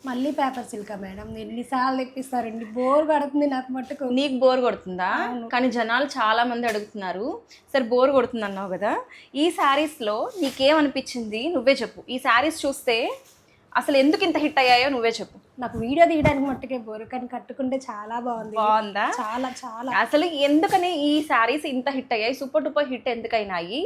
మళ్ళీ paper సిల్కా madam ఎన్నిసార్లు తెప్పిస్తారండి, bore కొడుతుంది నాకు మట్టుకు. నీకు బోర్ కొడుతుందా? కానీ జనాలు చాలా మంది అడుగుతున్నారు. సరే బోర్ కొడుతుంది అన్నావు కదా, ఈ శారీస్లో నీకేమనిపించింది నువ్వే చెప్పు. ఈ శారీస్ చూస్తే అసలు ఎందుకు ఇంత హిట్ అయ్యాయో నువ్వే చెప్పు. నాకు వీడియో తీయడానికి మట్టుకే బోరు, కానీ కట్టుకుంటే చాలా బాగుంది. బాగుందా? చాలా చాలా. అసలు ఎందుకని ఈ శారీస్ ఇంత హిట్ అయ్యాయి, సూపర్ డూపర్ హిట్ ఎందుకైనాయి?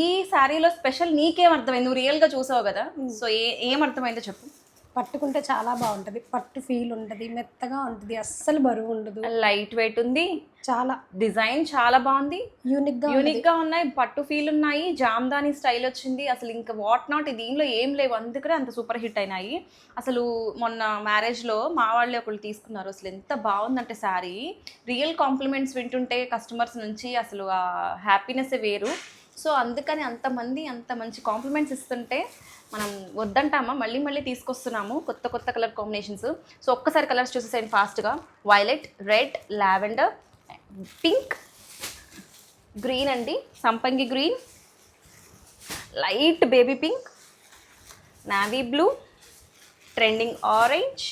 ఈ శారీలో స్పెషల్ నీకేం అర్థమైంది? నువ్వు రియల్గా చూసావు కదా, సో ఏం అర్థమైందో చెప్పు. పట్టుకుంటే చాలా బాగుంటుంది, పట్టు ఫీల్ ఉంటుంది, మెత్తగా ఉంటుంది, అస్సలు బరువు ఉండదు, లైట్ వెయిట్ ఉంది, చాలా డిజైన్ చాలా బాగుంది, యూనిక్ గా ఉన్నాయి, పట్టు ఫీల్ ఉన్నాయి, జామ్దాని స్టైల్ వచ్చింది. అసలు ఇంకా వాట్ నాట్ దీనిలో ఏం లేవు, అందుకనే అంత సూపర్ హిట్ అయినాయి. అసలు మొన్న మ్యారేజ్లో మా వాళ్ళే ఒకళ్ళు తీసుకున్నారు, అసలు ఎంత బాగుందంటే శారీ. రియల్ కాంప్లిమెంట్స్ వింటుంటే కస్టమర్స్ నుంచి అసలు ఆ హ్యాపీనెస్ వేరు. సో అందుకని అంతమంది అంత మంచి కాంప్లిమెంట్స్ ఇస్తుంటే మనం వద్దంటామా, మళ్ళీ మళ్ళీ తీసుకొస్తున్నాము కొత్త కొత్త కలర్ కాంబినేషన్స్. సో ఒక్కసారి కలర్స్ చూసేసేయండి ఫాస్ట్గా. Violet, red, lavender, pink, green అండి, సంపంగి green, light baby pink, navy blue, trending orange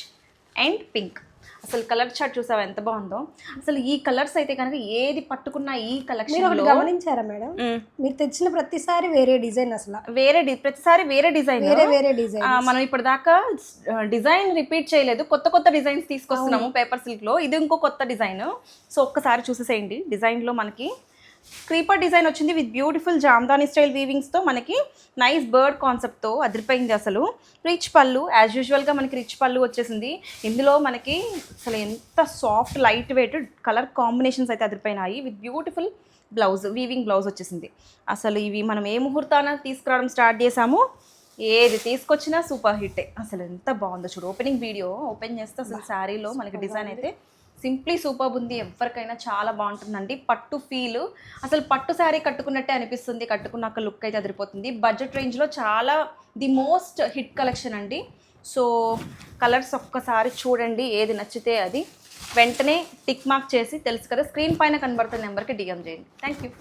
and pink. అసలు కలర్ చార్ట్ చూసావా ఎంత బాగుందో. అసలు ఈ కలర్స్ అయితే కనుక ఏది పట్టుకున్నా ఈ కలెక్షన్ గమనించారా మేడం? మీరు తెచ్చిన ప్రతిసారి వేరే డిజైన్, అసలు ప్రతిసారి వేరే డిజైన్, వేరే డిజైన్. మనం ఇప్పటిదాకా డిజైన్ రిపీట్ చేయలేదు, కొత్త కొత్త డిజైన్స్ తీసుకొస్తున్నాము పేపర్ సిల్క్ లో. ఇది ఇంకో కొత్త డిజైన్. సో ఒక్కసారి చూసేసేయండి. డిజైన్ లో మనకి క్రీపర్ డిజైన్ వచ్చింది విత్ బ్యూటిఫుల్ జామ్దాని స్టైల్ వీవింగ్స్తో, మనకి నైస్ బర్డ్ కాన్సెప్ట్తో అదిరిపోయింది. అసలు రిచ్ పళ్ళు, యాజ్ యూజువల్గా మనకి రిచ్ పళ్ళు వచ్చేసింది. ఇందులో మనకి అసలు ఎంత soft light weight colour combinations అయితే అదిరిపోయినాయి with beautiful blouse, weaving blouse వచ్చేసింది. అసలు ఇవి మనం ఏ ముహూర్తాన తీసుకురావడం స్టార్ట్ చేసాము, ఏది తీసుకొచ్చినా సూపర్ హిట్టే. అసలు ఎంత బాగుందో చూడు. ఓపెనింగ్ వీడియో ఓపెన్ చేస్తే అసలు శారీలో మనకి డిజైన్ అయితే సింప్లీ సూపర్ ఉంది. ఎవరికైనా చాలా బాగుంటుందండి. పట్టు ఫీల్, అసలు పట్టు శారీ కట్టుకున్నట్టే అనిపిస్తుంది, కట్టుకున్నాక లుక్ అయితే అదిరిపోతుంది. బడ్జెట్ రేంజ్లో చాలా ది మోస్ట్ హిట్ కలెక్షన్ అండి. సో కలర్స్ ఒక్కసారి చూడండి, ఏది నచ్చితే అది వెంటనే టిక్ మార్క్ చేసి, తెలుసు కదా స్క్రీన్ పైన కనబడుతున్న నెంబర్కి డిఎం చేయండి. Thank you.